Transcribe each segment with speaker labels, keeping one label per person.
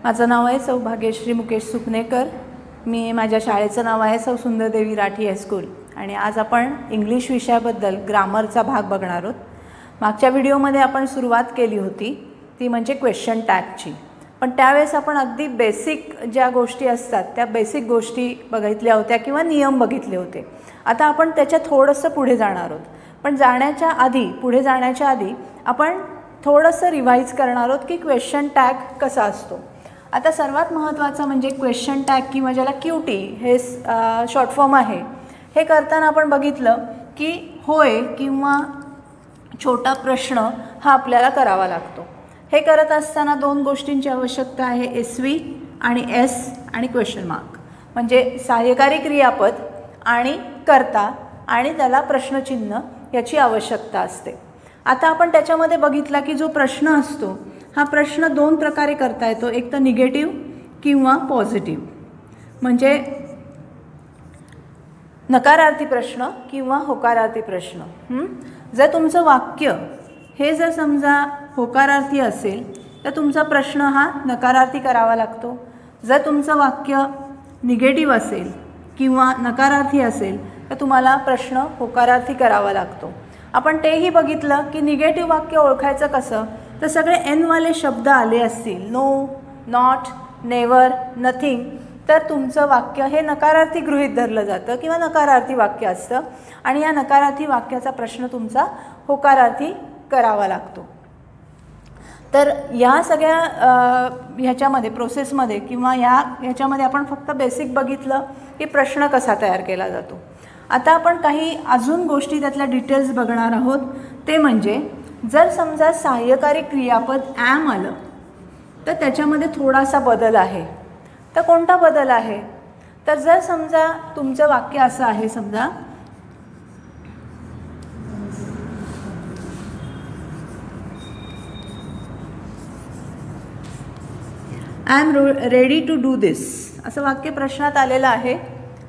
Speaker 1: माझं नाव आहे सौ भाग्यश्री मुकेश सुपनेकर। मी माझ्या शाळेचं नाव आहे सौ सुंदरदेवी राठी हायस्कूल आणि आज आपण इंग्लिश विषयाबद्दल ग्रामरचा भाग बघणार आहोत। मागच्या व्हिडिओमध्ये आपण सुरुवात केली होती ती म्हणजे क्वेश्चन टॅगची, पण त्यावेळेस आपण अगदी बेसिक ज्या गोष्टी असतात त्या बेसिक गोष्टी बघितल्या होत्या किंवा नियम बघितले होते। आता आपण त्याच्या थोडंसं पुढे जाणार आहोत, पण पुढे जाण्याच्या आधी आपण थोडंसं रिवाइज करणार आहोत की क्वेश्चन टॅग कसा असतो। आता सर्वात महत्त्वाचं म्हणजे क्वेश्चन टॅग किंवा ज्याला QT हे शॉर्ट फॉर्म आहे, हे करताना आपण बघितलं की होय किंवा छोटा प्रश्न हा आपल्याला करावा लागतो। हे करत असताना दोन गोष्टींची आवश्यकता आहे, SV आणि S आणि क्वेश्चन मार्क, म्हणजे सहाय्यकारी क्रियापद आणि कर्ता आणि त्याला प्रश्नचिन्ह याची आवश्यकता असते। आता आपण त्याच्यामध्ये बघितला की जो प्रश्न असतो हा प्रश्न दोन प्रकारे करता येतो, एक तर निगेटिव्ह किंवा पॉझिटिव्ह, म्हणजे नकारार्थी प्रश्न किंवा होकारार्थी प्रश्न। जर तुमचं वाक्य हे जर समजा होकारार्थी असेल तर तुमचा प्रश्न हा नकारार्थी करावा लागतो। जर तुमचं वाक्य निगेटिव्ह असेल किंवा नकारार्थी असेल तर तुम्हाला प्रश्न होकारार्थी करावा लागतो। आपण तेही बघितलं की निगेटिव्ह वाक्य ओळखायचं कसं, तर सगळे N वाले शब्द आले असतील, नो, नॉट, नेवर, नथिंग, तर तुमचं वाक्य हे नकारार्थी गृहीत धरलं जातं किंवा नकारार्थी वाक्य असतं आणि या नकारार्थी वाक्याचा प्रश्न तुमचा होकारार्थी करावा लागतो। तर या सगळ्या ह्याच्यामध्ये प्रोसेसमध्ये किंवा ह्याच्यामध्ये आपण फक्त बेसिक बघितलं की प्रश्न कसा तयार केला जातो। आता आपण काही अजून गोष्टी त्यातल्या डिटेल्स बघणार आहोत, ते म्हणजे जर समजा सहाय्यकारी क्रियापद ॲम आलं तर त्याच्यामध्ये थोडासा बदल आहे। तर कोणता बदल आहे, तर जर समजा तुमचं वाक्य असं आहे, समजा I am ready to do this असं वाक्य प्रश्नात आलेलं आहे।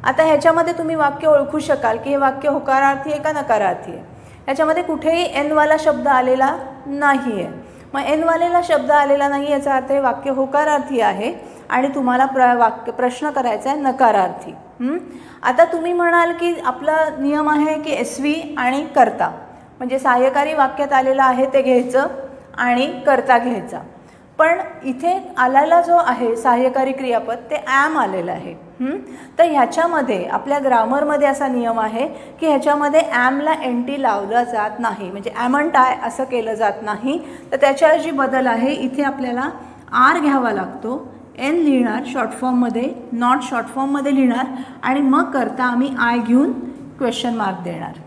Speaker 1: आता ह्याच्यामध्ये तुम्ही वाक्य ओळखू शकाल की हे वाक्य होकारार्थी आहे का नकारार्थी आहे। ह्याच्यामध्ये कुठेही N वाला शब्द आलेला नाही आहे, मग N वालेला शब्द आलेला नाही याचा अर्थ हे वाक्य होकारार्थी आहे आणि तुम्हाला प्रश्न करायचा आहे नकारार्थी। आता तुम्ही म्हणाल की आपला नियम आहे की SV आणि कर्ता, म्हणजे सहाय्यकारी वाक्यात आलेला आहे ते घ्यायचं आणि कर्ता घ्यायचा, पण इथे आलेला जो आहे सहाय्यकारी क्रियापद ते ॲम आलेलं आहे। तर ह्याच्यामध्ये आपल्या ग्रामरमध्ये असा नियम आहे की ह्याच्यामध्ये ॲमला NT लावलं जात नाही, म्हणजे ॲमंट आय असं केलं जात नाही। तर त्याच्याऐवजी बदल आहे, इथे आपल्याला R घ्यावा लागतो, N लिहिणार शॉर्ट फॉर्ममध्ये, नॉट शॉर्ट फॉर्ममध्ये लिहिणार आणि मग करता आम्ही आय घेऊन क्वेश्चन मार्क देणार।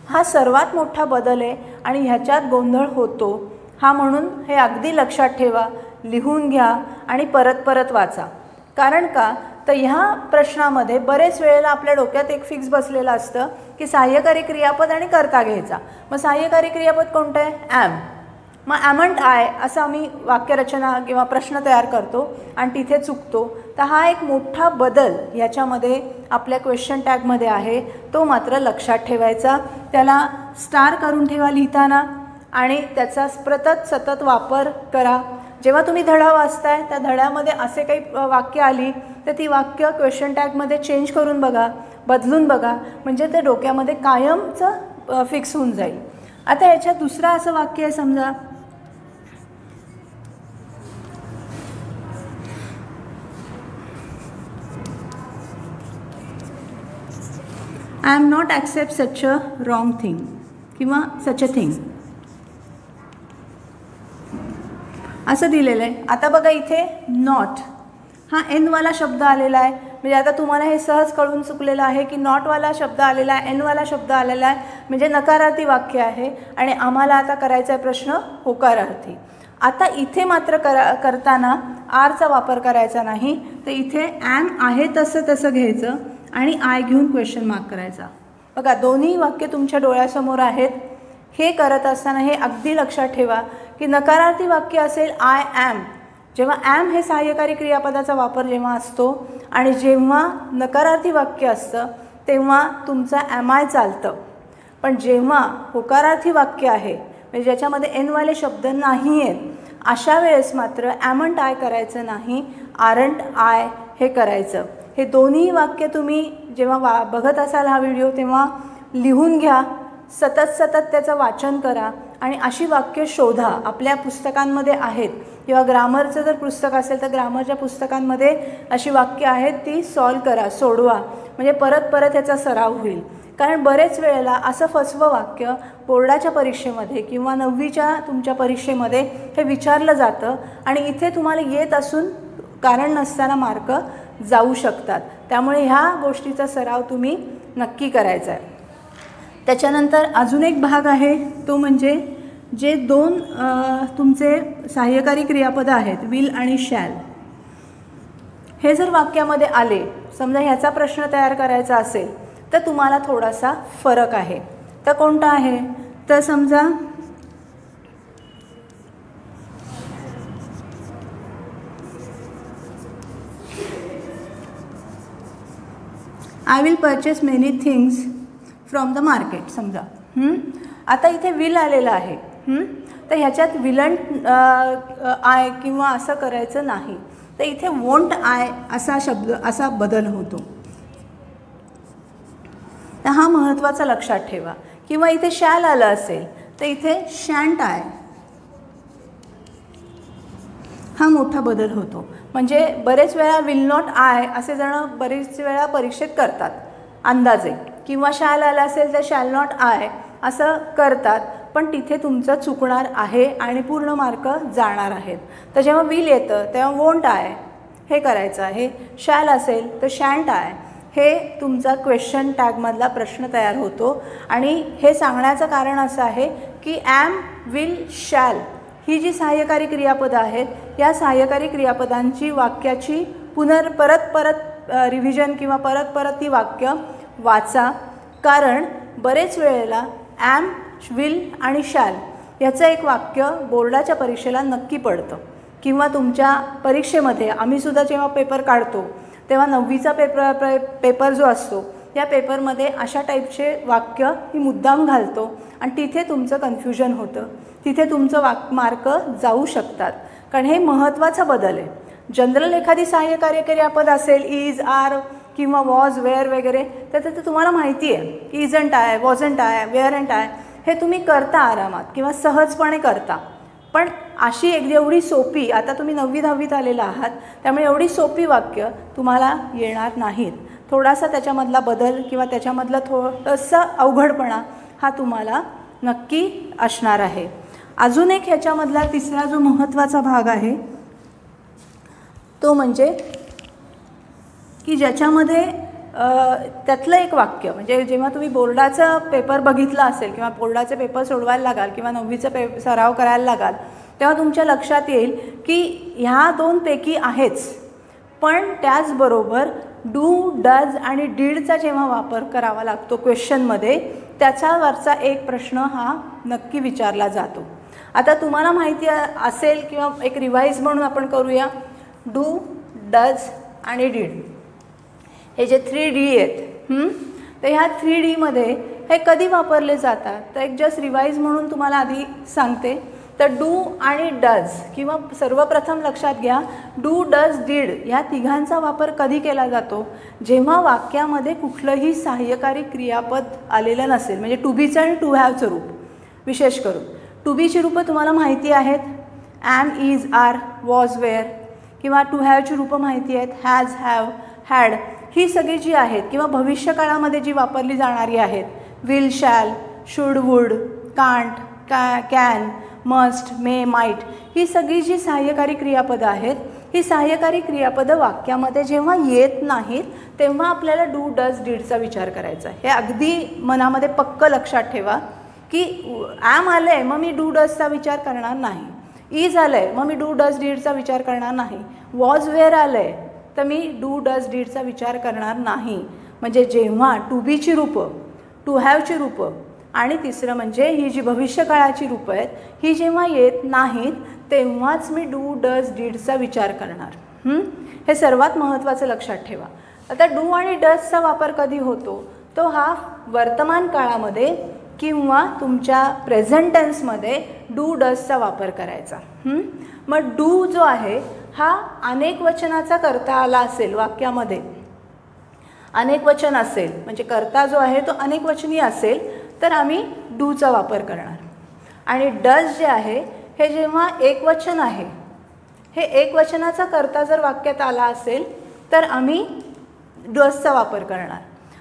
Speaker 1: हा सर्वात मोठा बदल आहे आणि ह्याच्यात गोंधळ होतो हा, म्हणून हे अगदी लक्षात ठेवा, लिहून घ्या आणि परत परत वाचा। कारण का, तर ह्या प्रश्नामध्ये बरेच वेळेला आपल्या डोक्यात एक फिक्स बसलेलं असतं की सहाय्यकारी क्रियापद आणि कर्ता घ्यायचा, मग सहाय्यकारी क्रियापद कोणतं आहे, ॲम, मग ॲमंट आय असं आम्ही वाक्यरचना किंवा प्रश्न तयार करतो आणि तिथे चुकतो। तर हा एक मोठा बदल ह्याच्यामध्ये आपल्या क्वेश्चन टॅगमध्ये आहे, तो मात्र लक्षात ठेवायचा। त्याला स्टार करून ठेवा लिहिताना आणि त्याचा सतत वापर करा। जेव्हा तुम्ही धडा वाचताय त्या धड्यामध्ये असे काही वाक्य आली तर ती वाक्य क्वेश्चन टॅगमध्ये चेंज करून बघा, बदलून बघा, म्हणजे ते डोक्यामध्ये कायमचं फिक्स होऊन जाईल। आता ह्याच्यात दुसरं असं वाक्य आहे, समजा I am not accept such a wrong thing किंवा सच अ थिंग असं दिलेलं आहे। आता बघा इथे नॉट हा N वाला शब्द आलेला आहे, म्हणजे आता तुम्हाला हे सहज कळून चुकलेलं आहे की नॉट वाला शब्द आलेला आहे, N वाला शब्द आलेला आहे, म्हणजे नकारार्थी वाक्य आहे आणि आम्हाला आता करायचा आहे प्रश्न होकारार्थी। आता इथे मात्र करताना आरचा वापर करायचा नाही, तर इथे ॲम आहे तसं घ्यायचं आणि आय घेऊन क्वेश्चन मार्क करायचा। बघा दोन्ही वाक्य तुमच्या डोळ्यासमोर आहेत। हे करत असताना हे अगदी लक्षात ठेवा की नकारार्थी वाक्य असेल आय ॲम, जेव्हा ॲम हे सहाय्यकारी क्रियापदाचा वापर जेव्हा असतो आणि जेव्हा नकारार्थी वाक्य असतं तेव्हा तुमचा ॲम आय चालतं, पण जेव्हा होकारार्थी वाक्य आहे म्हणजे ज्याच्यामध्ये N वाले शब्द नाही आहेत अशा वेळेस मात्र ॲमंट आय करायचं नाही, आरंट आय हे करायचं. हे दोन्ही वाक्य तुम्ही जेव्हा बघत असाल हा व्हिडिओ तेव्हा लिहून घ्या, सतत त्याचं वाचन करा आणि अशी वाक्य शोधा. आपल्या पुस्तकांमध्ये आहेत किंवा ग्रामरचं जर पुस्तक असेल तर ग्रामरच्या पुस्तकांमध्ये अशी वाक्य आहेत, ती सॉल्व करा, सोडवा, म्हणजे परत ह्याचा सराव होईल. कारण बरेच वेळेला असं फसवं वाक्य बोर्डाच्या परीक्षेमध्ये किंवा 9वीच्या तुमच्या परीक्षेमध्ये हे विचारलं जातं आणि इथे तुम्हाला येत असून कारण नसताना मार्क जाऊ शकतात. त्यामुळे ह्या गोष्टीचा सराव तुम्ही नक्की करायचा आहे. त्याच्यानंतर अजून एक भाग आहे, तो म्हणजे जे 2 तुमचे सहाय्यकारी क्रियापदं आहेत, विल आणि शॅल, हे जर वाक्यामध्ये आले, समजा ह्याचा प्रश्न तयार करायचा असेल तर तुम्हाला थोडासा फरक आहे. तर कोणता आहे? तर समजा I will purchase many things from the market. समजा आता इथे विल आलेलं आहे, तर ह्याच्यात विलंट आय किंवा असं करायचं नाही, तर इथे वोंट आय असा शब्द, असा बदल होतो. तर हा महत्त्वाचा लक्षात ठेवा. किंवा इथे शॅल आलं असेल तर इथे शँट आय हा मोठा बदल होतो. म्हणजे बरेच वेळा विल नॉट आय असे जण बरेच वेळा परीक्षेत करतात अंदाजे, किंवा शॅल आला असेल तर शॅल नॉट आय असं करतात, पण तिथे तुमचं चुकणार आहे आणि पूर्ण मार्क जाणार आहेत. तर जेव्हा विल येतं तेव्हा वोंट आय हे करायचं आहे, शॅल असेल तर शँट आय, हे तुमचा क्वेश्चन टॅगमधला प्रश्न तयार होतो. आणि हे सांगण्याचं कारण असं आहे की ॲम, विल, शॅल ही जी सहाय्यकारी क्रियापदं आहेत, या सहाय्यकारी क्रियापदांची वाक्याची परत रिव्हिजन किंवा परत ती वाक्य वाचा. कारण बरेच वेळेला ॲम, विल आणि शॅल याचं एक वाक्य बोर्डाच्या परीक्षेला नक्की पडतं. किंवा तुमच्या परीक्षेमध्ये आम्हीसुद्धा जेव्हा पेपर काढतो तेव्हा 9वीचा पेपर जो असतो त्या पेपरमध्ये अशा टाईपचे वाक्य ही मुद्दाम घालतो आणि तिथे तुमचं कन्फ्युजन होतं, तिथे तुमचं मार्क जाऊ शकतात. कारण हे महत्त्वाचा बदल आहे. जनरल एखादी सहाय्यकारी क्रियापद असेल, इज, आर किंवा वॉज, वेअर वगैरे, तर तुम्हाला माहिती आहे की इजंट आहे, वॉजंट आहे, वेअरंट आहे, हे तुम्ही करता आरामात किंवा सहजपणे करता. पण अशी एवढी सोपी, आता तुम्ही 9वी 10वीत आलेला आहात त्यामुळे एवढी सोपी वाक्य तुम्हाला येणार नाहीत. थोडासा त्याच्यामधला बदल किंवा त्याच्यामधला थोडंसं अवघडपणा हा तुम्हाला नक्की असणार आहे. अजून एक ह्याच्यामधला तिसरा जो महत्त्वाचा भाग आहे तो म्हणजे की ज्याच्यामध्ये त्यातलं एक वाक्य, म्हणजे जेव्हा तुम्ही बोर्डाचा पेपर बघितला असेल किंवा बोर्डाचे पेपर सोडवायला लागाल किंवा 9वीचा सराव करायला लागाल तेव्हा तुमच्या लक्षात येईल की ह्या 2 पैकी आहेच, पण त्याचबरोबर डू, डज आणि डीडचा जेव्हा वापर करावा लागतो क्वेश्चनमध्ये, त्याच्यावरचा एक प्रश्न हा नक्की विचारला जातो. आता तुम्हाला माहिती असेल किंवा एक रिवाईज म्हणून आपण करूया, डू, डज आणि डीड हे जे 3D आहेत, तर ह्या 3Dमध्ये हे कधी वापरले जातात, तर एक जस्ट रिवाईज म्हणून तुम्हाला आधी सांगते. तर डू आणि डज किंवा सर्वप्रथम लक्षात घ्या, डू, डज, डीड ह्या तिघांचा वापर कधी केला जातो, जेव्हा वाक्यामध्ये कुठलंही सहाय्यकारी क्रियापद आलेलं नसेल. म्हणजे टू बीचं आणि टू हॅवचं रूप विशेष करून. टू बीची रूपं तुम्हाला माहिती आहेत, am, is, are, was, were, किंवा टू हॅवची रूपं माहिती आहेत, हॅज, हॅव, हॅड, ही सगळी जी आहेत किंवा भविष्यकाळामध्ये जी वापरली जाणारी आहेत, will, shall, should, would, can't, can, must, may, might, ही सगळी जी सहाय्यकारी क्रियापदं आहेत, ही सहाय्यकारी क्रियापदं वाक्यामध्ये जेव्हा येत नाहीत तेव्हा आपल्याला डू, डज, डीडचा विचार करायचा. हे अगदी मनामध्ये पक्क लक्षात ठेवा की ॲम आलं आहे मग मी डू, डजचा विचार करणार नाही, इज आलं आहे मग मी डू, डज, डीडचा विचार करणार नाही, वॉज, वेअर आलं आहे तर मी डू, डज, डीडचा विचार करणार नाही. म्हणजे जेव्हा टू बीची रूपं, टू हॅवची रूपं आणि तिसरं म्हणजे ही जी भविष्यकाळाची रूपं आहेत, ही जेव्हा येत नाहीत तेव्हाच मी डू, डज, डीडचा विचार करणार. हे सर्वात महत्त्वाचं लक्षात ठेवा. आता डू आणि डजचा वापर कधी होतो, तो हा वर्तमान काळामध्ये किंवा तुमच्या प्रेझेंट टेन्समध्ये डू डजचा वापर करायचा. मग डू जो आहे हा अनेक वचनाचा करता आला असेल, वाक्यामध्ये अनेक वचन असेल म्हणजे कर्ता जो आहे तो अनेक वचनी असेल तर आम्ही डूचा वापर करणार. आणि डज जे आहे हे जेव्हा एकवचन आहे, हे एकवचनाचा कर्ता जर वाक्यात आला असेल तर आम्ही डजचा वापर करणार.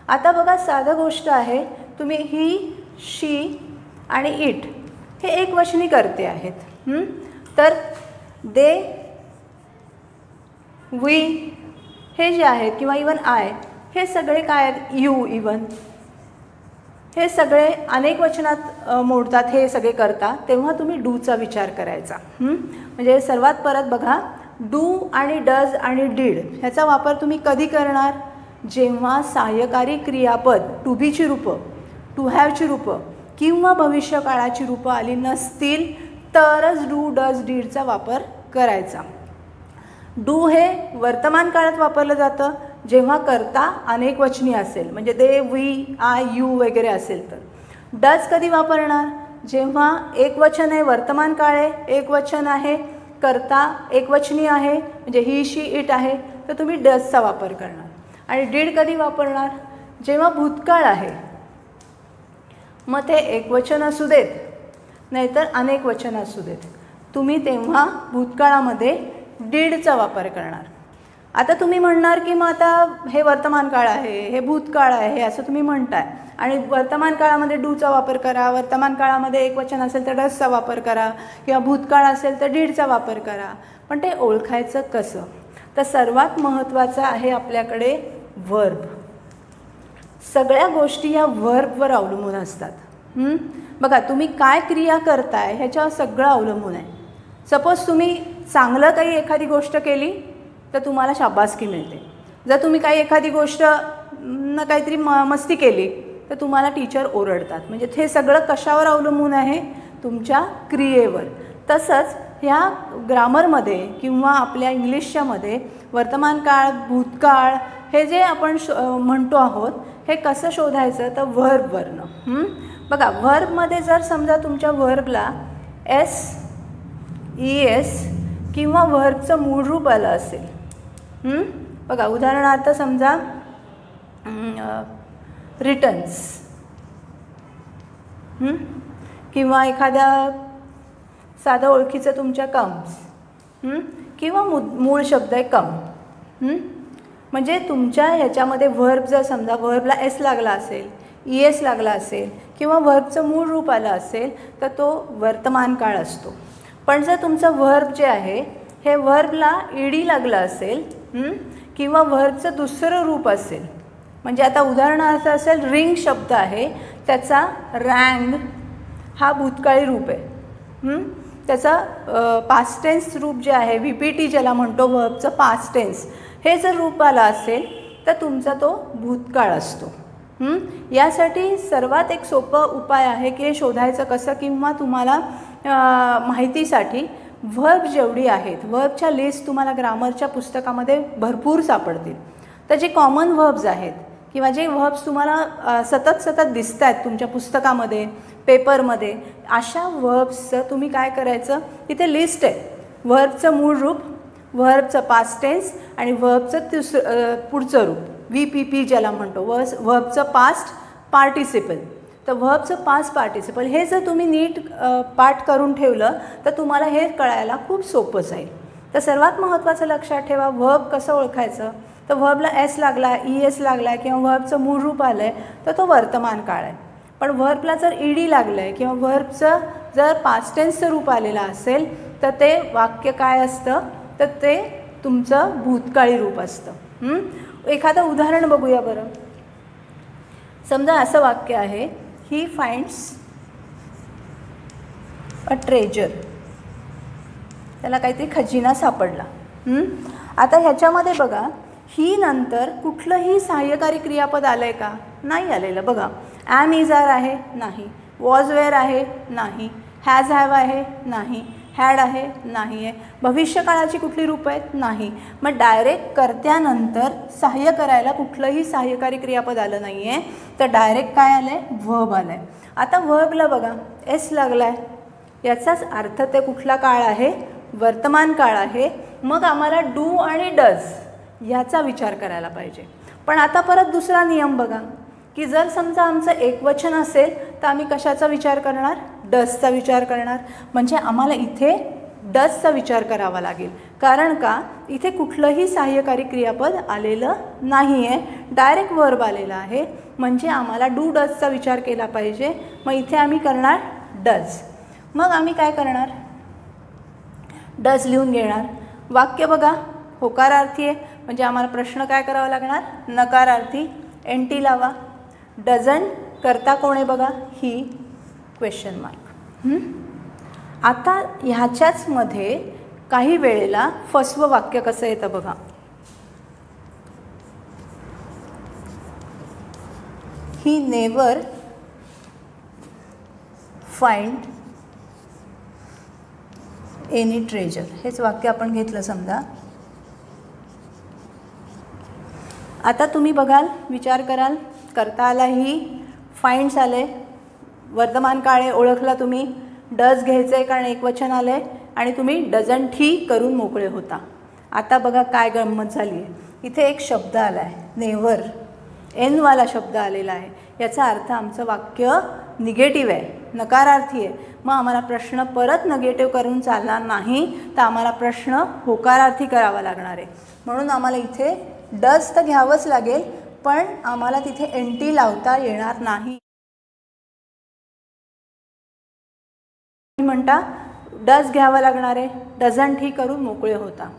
Speaker 1: आता बघा साधं गोष्ट आहे, तुम्ही ही, शी आणि इट हे एकवचनी कर्ते आहेत. तर दे, वी हे जे आहेत किंवा इवन आय हे सगळे काय आहेत, यू इवन हे सगळे अनेक वचनात मोडतात, हे सगळे करता. तेव्हा तुम्ही डूचा विचार करायचा. म्हणजे सर्वात परत बघा, डू आणि डज आणि डीड ह्याचा वापर तुम्ही कधी करणार, जेव्हा सहाय्यकारी क्रियापद टू बीची रूपं, टू हॅवची रूपं किंवा भविष्यकाळाची रूपं आली नसतील तरच डू डज डीडचा वापर करायचा. डू हे वर्तमान काळात वापरलं जातं जेव्हा कर्ता अनेक वचनी असेल, म्हणजे दे, वी, आय, यू वगैरे असेल तर. डज कधी वापरणार, जेव्हा एक वचन आहे, वर्तमान काळ आहे, एक वचन आहे, कर्ता एकवचनी आहे म्हणजे ही, शी, इट आहे तर तुम्ही डजचा वापर करणार. आणि डीड कधी वापरणार, जेव्हा भूतकाळ आहे, मग ते एकवचन असू देत नाहीतर अनेक वचन असू देत, तुम्ही तेव्हा भूतकाळामध्ये डीडचा वापर करणार. आता तुम्ही म्हणणार की मग आता हे वर्तमान काळ आहे, हे भूतकाळ आहे असं तुम्ही म्हणताय आणि वर्तमान काळामध्ये डूचा वापर करा, वर्तमान काळामध्ये एकवचन असेल तर डजचा वापर करा किंवा भूतकाळ असेल तर डीडचा वापर करा. पण ते ओळखायचं कसं, तर सर्वात महत्त्वाचं आहे आपल्याकडे वर्ब. सगळ्या गोष्टी या वर्बवर अवलंबून असतात. बघा तुम्ही काय क्रिया करताय ह्याच्यावर सगळं अवलंबून आहे. सपोज तुम्ही चांगलं काही एखादी गोष्ट केली तर तुम्हाला शाबासकी मिळते. जर तुम्ही काही एखादी गोष्ट काहीतरी मस्ती केली तर तुम्हाला टीचर ओरडतात. म्हणजे हे सगळं कशावर अवलंबून आहे, तुमच्या क्रियेवर. तसंच ह्या ग्रामरमध्ये किंवा आपल्या इंग्लिशच्यामध्ये वर्तमान काळ, भूतकाळ हे जे आपण म्हणतो आहोत हे कसं शोधायचं तर व्हर्बवरनं. बघा व्हर्बमध्ये जर समजा तुमच्या व्हर्बला एस, ई एस किंवा व्हर्बचं मूळ रूप आलं असेल. बघा उदाहरणार्थ समजा रिटर्न्स किंवा एखाद्या साधं ओळखीचं तुमच्या कम्स किंवा मूळ शब्द आहे कम. म्हणजे तुमच्या ह्याच्यामध्ये व्हर्ब जर समजा व्हर्बला एस लागला असेल, ई एस लागला असेल किंवा व्हर्बचं मूळ रूप आलं असेल तर तो वर्तमान काळ असतो. पण जर तुमचं व्हर्ब जे आहे हे व्हर्बला ईडी लागलं असेल किंवा व्हर्बचं दुसरं रूप असेल, म्हणजे आता उदाहरणार्थ असेल रिंग शब्द आहे त्याचा रँग हा भूतकाळी रूप आहे. त्याचा पास्ट टेन्स रूप जे आहे व्ही पी टी ज्याला म्हणतो व्हर्बचं पास्ट टेन्स, हे जर रूप आलं असेल तर तुमचा तो भूतकाळ असतो. यासाठी सर्वात एक सोपं उपाय आहे की हे शोधायचं कसं, किंवा तुम्हाला माहितीसाठी व्हर्ब जेवढी आहेत व्हर्बच्या लिस्ट तुम्हाला ग्रामरच्या पुस्तकामध्ये भरपूर सापडतील. तर जे कॉमन व्हर्ब्स आहेत किंवा जे व्हर्ब्स तुम्हाला सतत दिसत आहेत तुमच्या पुस्तकामध्ये, पेपरमध्ये, अशा व्हर्ब्सचं तुम्ही काय करायचं, तिथे लिस्ट आहे. व्हर्बचं मूळ रूप, व्हर्बचं पास्ट टेन्स आणि व्हर्बचं पुढचं रूप व्ही पी पी ज्याला म्हणतो, व्हर्बचं पास्ट पार्टिसिपल. तर व्हर्बचं पास्ट पार्टिसिपल हे जर तुम्ही नीट पाठ करून ठेवलं तर तुम्हाला हे कळायला खूप सोपं जाईल. तर सर्वात महत्त्वाचं लक्षात ठेवा, व्हर्ब कसं ओळखायचं, तर व्हर्बला एस लागला आहे, ई एस लागला आहे किंवा व्हर्बचं मूळ रूप आलं आहे तर तो वर्तमान काळ आहे. पण व्हर्बला जर ई डी लागलं आहे किंवा व्हर्बचं जर पास्ट टेन्सचं रूप आलेलं असेल तर ते वाक्य काय असतं, तर ते तुमचं भूतकाळी रूप असतं. एखादं उदाहरण बघूया बरं. समजा असं वाक्य आहे, ही फाइंड्स अ ट्रेजर, त्याला काहीतरी खजिना सापडला. आता ह्याच्यामध्ये बघा ही नंतर कुठलंही सहाय्यकारी क्रियापद आलं आहे का, नाही आलेलं. बघा ॲम इज आर आहे, नाही. वॉज वेअर आहे, नाही. हॅज हॅव आहे, नाही. हॅड आहे, नाही आहे. भविष्यकाळाची कुठली रूपं आहेत, नाही. मग डायरेक्ट कर्त्यानंतर सहाय्य करायला कुठलंही सहाय्यकारी क्रियापद आलं नाही आहे, तर डायरेक्ट काय आलं आहे, व्हर्ब आलं आहे. आता व्हर्बला बघा एस लागला आहे, याचाच अर्थ ते कुठला काळ आहे, वर्तमान काळ आहे. मग आम्हाला डू आणि डज ह्याचा विचार करायला पाहिजे. पण आता परत दुसरा नियम बघा की जर समजा आमचं एकवचन असेल तर आम्ही कशाचा विचार करणार, डजचा विचार करणार. म्हणजे आम्हाला इथे डजचा विचार करावा लागेल. कारण का, इथे कुठलंही सहाय्यकारी क्रियापद आलेलं नाही आहे, डायरेक्ट वर्ब आलेला आहे. म्हणजे आम्हाला डू डजचा विचार केला पाहिजे. मग इथे आम्ही करणार डज. मग आम्ही काय करणार, डज लिहून घेणार. वाक्य बघा होकारार्थी आहे, म्हणजे आम्हाला प्रश्न काय करावा लागणार, नकारार्थी. एनटी लावा. डझंट करता कोण आहे बघा, ही क्वेश्चन मार्क. आता ह्याच्याच मध्ये काही वेळेला फसवं वाक्य कसं येतं बघा. He never find any treasure, हेच वाक्य आपण घेतलं समजा. आता तुम्ही बघाल, विचार कराल, करता आला ही, फाइंड्स आले, वर्तमान काळ आहे, ओळखला तुम्ही. डज घ्यायचं आहे कारण एकवचन आलं आहे आणि तुम्ही डझंट ही करून मोकळे होता. आता बघा काय गंमत झाली आहे, इथे एक शब्द आला आहे नेव्हर, एनवाला शब्द आलेला आहे. याचा अर्थ आमचं वाक्य निगेटिव्ह आहे, नकारार्थी आहे. मग आम्हाला प्रश्न परत निगेटिव्ह करून चालणार नाही, तर आम्हाला प्रश्न होकारार्थी करावा लागणार आहे. म्हणून आम्हाला इथे डज तर घ्यावंच लागेल, पण आम्हाला तिथे एनटी लावता येणार नाही. म्हणता डज घ्यावा लागणार आहे, डझंट ही करून मोकळे होता.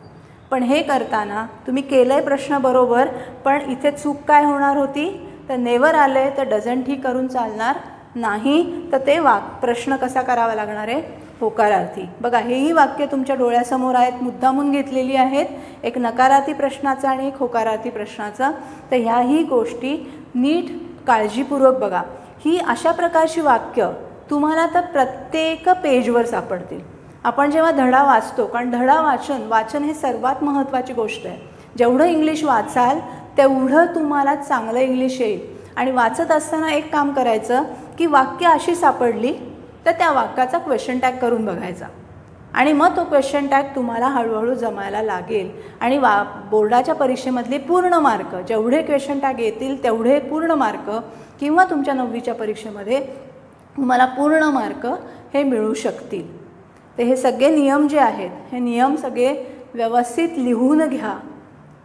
Speaker 1: पण हे करताना तुम्ही केलंय प्रश्न बरोबर, पण इथे चूक काय होणार होती, तर नेवर आले तर डझंट ही करून चालणार नाही, तर ते प्रश्न कसा करावा लागणार आहे, होकारार्थी. बघा हेही वाक्य तुमच्या डोळ्यासमोर आहेत, मुद्दामून घेतलेली आहेत, एक नकारार्थी प्रश्नाचा आणि एक होकारार्थी प्रश्नाचा. तर ह्याही गोष्टी नीट काळजीपूर्वक बघा. ही अशा प्रकारची वाक्य तुम्हाला तर प्रत्येक पेजवर सापडतील. आपण जेव्हा धडा वाचतो, कारण धडा वाचन हे सर्वात महत्त्वाची गोष्ट आहे. जेवढं इंग्लिश वाचाल तेवढं तुम्हाला चांगलं इंग्लिश येईल. आणि वाचत असताना एक काम करायचं की वाक्य अशी सापडली तर त्या वाक्याचा क्वेश्चन टॅग करून बघायचा आणि मग तो क्वेश्चन टॅग तुम्हाला हळूहळू जमायला लागेल. आणि बोर्डाच्या परीक्षेमधले पूर्ण मार्क, जेवढे क्वेश्चन टॅग येतील तेवढे पूर्ण मार्क, किंवा तुमच्या 9वीच्या परीक्षेमध्ये तुम्हाला पूर्ण मार्क हे मिळू शकतील. तर हे सगळे नियम जे आहेत, हे नियम सगळे व्यवस्थित लिहून घ्या,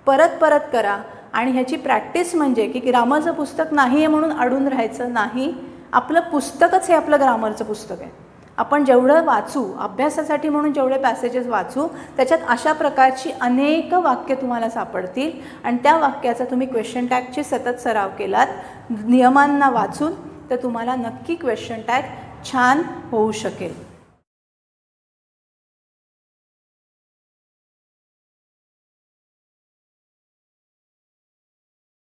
Speaker 1: परत परत करा. आणि ह्याची प्रॅक्टिस म्हणजे की ग्रामरचं पुस्तक नाही आहे म्हणून अडून राहायचं नाही. आपलं पुस्तकच हे आपलं ग्रामरचं पुस्तक आहे. आपण जेवढं वाचू, अभ्यासासाठी म्हणून जेवढे पॅसेजेस वाचू, त्याच्यात अशा प्रकारची अनेक वाक्य तुम्हाला सापडतील. आणि त्या वाक्याचा तुम्ही क्वेश्चन टॅगची सतत सराव केलात नियमांना वाचून, तर तुम्हाला नक्की क्वेश्चन टॅग छान होऊ शकेल.